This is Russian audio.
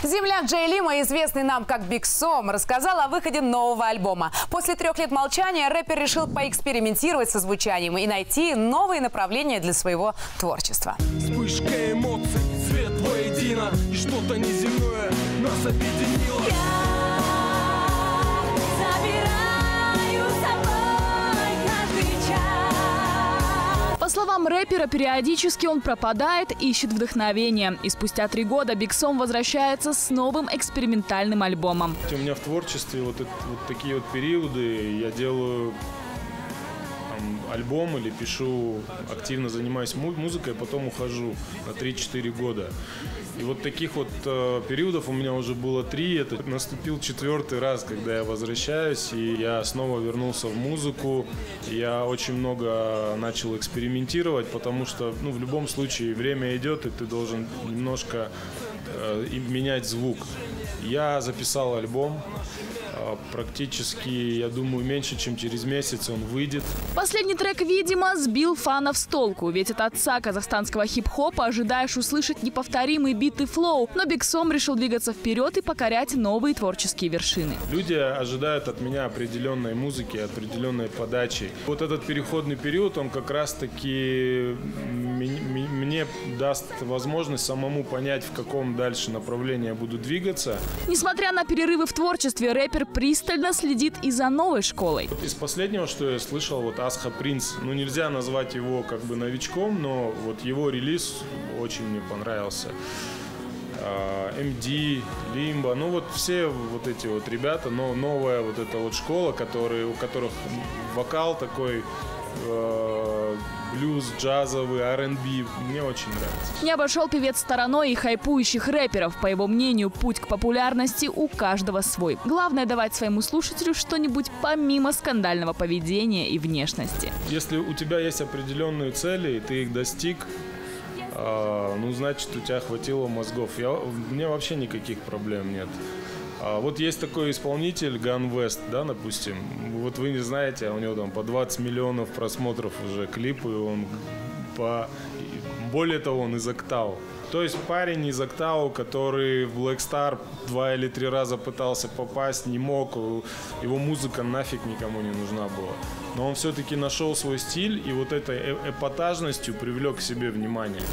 Земляк Джей Лимо, известный нам как Биг Сом, рассказал о выходе нового альбома. После 3 лет молчания рэпер решил поэкспериментировать со звучанием и найти новые направления для своего творчества. Вспышка эмоций, свет воедино, и что-то неземное нас объединило. По словам рэпера, периодически он пропадает, ищет вдохновение. И спустя 3 года Биг Сом возвращается с новым экспериментальным альбомом. У меня в творчестве вот такие вот периоды. Я делаю альбом или пишу, активно занимаюсь музыкой, потом ухожу на 3-4 года. И вот таких вот периодов у меня уже было 3. Это наступил 4-й раз, когда я возвращаюсь, и я снова вернулся в музыку. Я очень много начал экспериментировать, потому что в любом случае время идет, и ты должен немножко менять звук. Я записал альбом. Практически, я думаю, меньше, чем через месяц он выйдет. Последний трек, видимо, сбил фанов с толку. Ведь от отца казахстанского хип-хопа ожидаешь услышать неповторимый бит и флоу. Но Биг Сом решил двигаться вперед и покорять новые творческие вершины. Люди ожидают от меня определенной музыки, определенной подачи. Вот этот переходный период, он как раз-таки мне даст возможность самому понять, в каком дальше направлении я буду двигаться. Несмотря на перерывы в творчестве, рэпер пристально следит и за новой школой. Из последнего, что я слышал, вот Асха Принц, нельзя назвать его как бы новичком, но вот его релиз очень мне понравился. МД, Лимба, все вот эти вот ребята, но новая вот эта вот школа, у которых вокал такой блюз, джазовый, R&B. Мне очень нравится. Не обошел певец стороной и хайпующих рэперов. По его мнению, путь к популярности у каждого свой. Главное давать своему слушателю что-нибудь помимо скандального поведения и внешности. Если у тебя есть определенные цели, и ты их достиг, значит, у тебя хватило мозгов. У меня вообще никаких проблем нет. Вот есть такой исполнитель Gun West, да, допустим. Вот вы не знаете, у него там по 20 миллионов просмотров уже клипы, более того, он из Октау. То есть парень из Октау, который в Black Star 2 или 3 раза пытался попасть, не мог, его музыка нафиг никому не нужна была. Но он все-таки нашел свой стиль и вот этой эпатажностью привлек к себе внимание.